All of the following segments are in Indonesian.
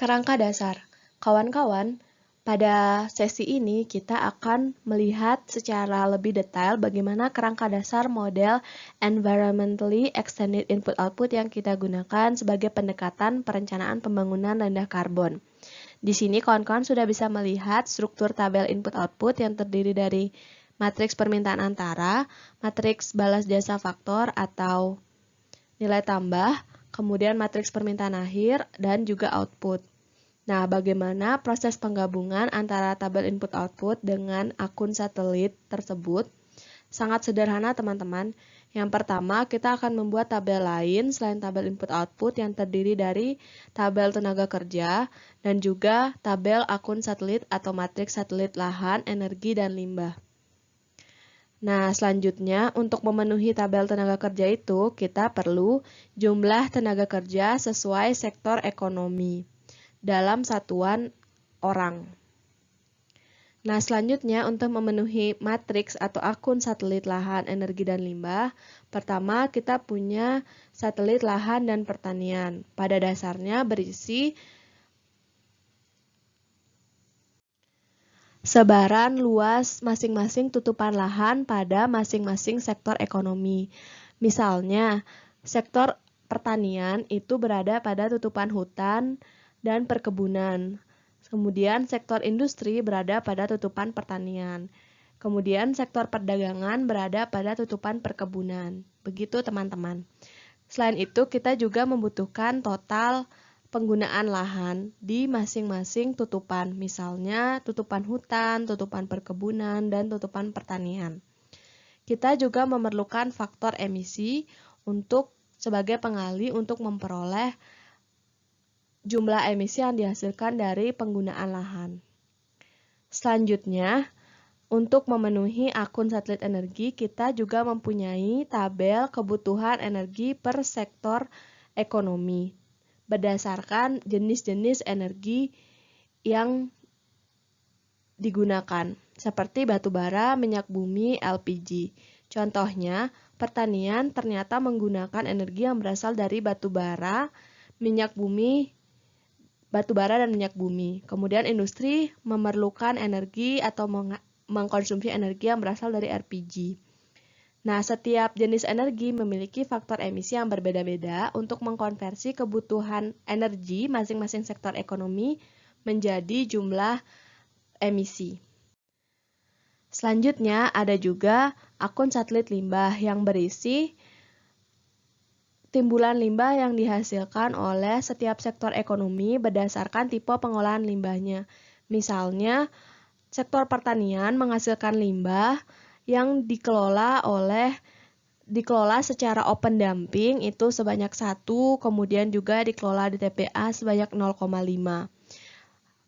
Kerangka dasar. Kawan-kawan, pada sesi ini kita akan melihat secara lebih detail bagaimana kerangka dasar model Environmentally Extended Input-Output yang kita gunakan sebagai pendekatan perencanaan pembangunan rendah karbon. Di sini kawan-kawan sudah bisa melihat struktur tabel input-output yang terdiri dari matriks permintaan antara, matriks balas jasa faktor atau nilai tambah, kemudian matriks permintaan akhir, dan juga output. Nah, bagaimana proses penggabungan antara tabel input-output dengan akun satelit tersebut? Sangat sederhana, teman-teman. Yang pertama, kita akan membuat tabel lain selain tabel input-output yang terdiri dari tabel tenaga kerja dan juga tabel akun satelit atau matriks satelit lahan, energi, dan limbah. Nah, selanjutnya untuk memenuhi tabel tenaga kerja itu, kita perlu jumlah tenaga kerja sesuai sektor ekonomi dalam satuan orang. Nah, selanjutnya untuk memenuhi matriks atau akun satelit lahan, energi, dan limbah, pertama kita punya satelit lahan dan pertanian. Pada dasarnya berisi sebaran luas masing-masing tutupan lahan pada masing-masing sektor ekonomi. Misalnya, sektor pertanian itu berada pada tutupan hutan dan perkebunan. Kemudian sektor industri berada pada tutupan pertanian. Kemudian sektor perdagangan berada pada tutupan perkebunan. Begitu teman-teman. Selain itu kita juga membutuhkan total penggunaan lahan di masing-masing tutupan. Misalnya tutupan hutan, tutupan perkebunan, dan tutupan pertanian. Kita juga memerlukan faktor emisi untuk sebagai pengali untuk memperoleh jumlah emisi yang dihasilkan dari penggunaan lahan. Selanjutnya, untuk memenuhi akun satelit energi, kita juga mempunyai tabel kebutuhan energi per sektor ekonomi berdasarkan jenis-jenis energi yang digunakan, seperti batu bara, minyak bumi, LPG. Contohnya, pertanian ternyata menggunakan energi yang berasal dari batu bara, dan minyak bumi. Kemudian industri memerlukan energi atau mengkonsumsi energi yang berasal dari LPG. Nah, setiap jenis energi memiliki faktor emisi yang berbeda-beda untuk mengkonversi kebutuhan energi masing-masing sektor ekonomi menjadi jumlah emisi. Selanjutnya, ada juga akun satelit limbah yang berisi timbulan limbah yang dihasilkan oleh setiap sektor ekonomi berdasarkan tipe pengolahan limbahnya. Misalnya, sektor pertanian menghasilkan limbah yang dikelola secara open dumping itu sebanyak 1, kemudian juga dikelola di TPA sebanyak 0,5.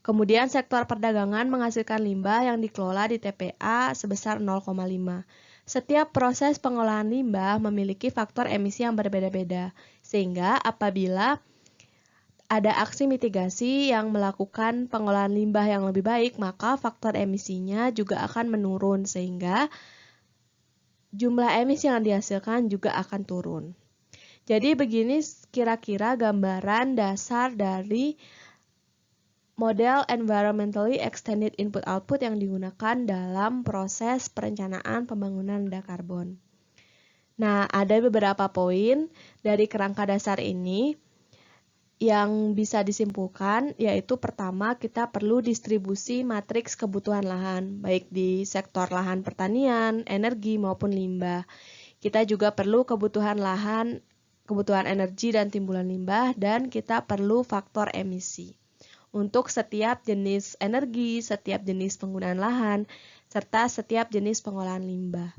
Kemudian sektor perdagangan menghasilkan limbah yang dikelola di TPA sebesar 0,5. Setiap proses pengolahan limbah memiliki faktor emisi yang berbeda-beda, sehingga apabila ada aksi mitigasi yang melakukan pengolahan limbah yang lebih baik, maka faktor emisinya juga akan menurun, sehingga jumlah emisi yang dihasilkan juga akan turun. Jadi begini kira-kira gambaran dasar dari model Environmentally Extended Input-Output yang digunakan dalam proses perencanaan pembangunan rendah karbon. Nah, ada beberapa poin dari kerangka dasar ini yang bisa disimpulkan, yaitu pertama kita perlu distribusi matriks kebutuhan lahan, baik di sektor lahan pertanian, energi, maupun limbah. Kita juga perlu kebutuhan lahan, kebutuhan energi dan timbulan limbah, dan kita perlu faktor emisi untuk setiap jenis energi, setiap jenis penggunaan lahan, serta setiap jenis pengolahan limbah.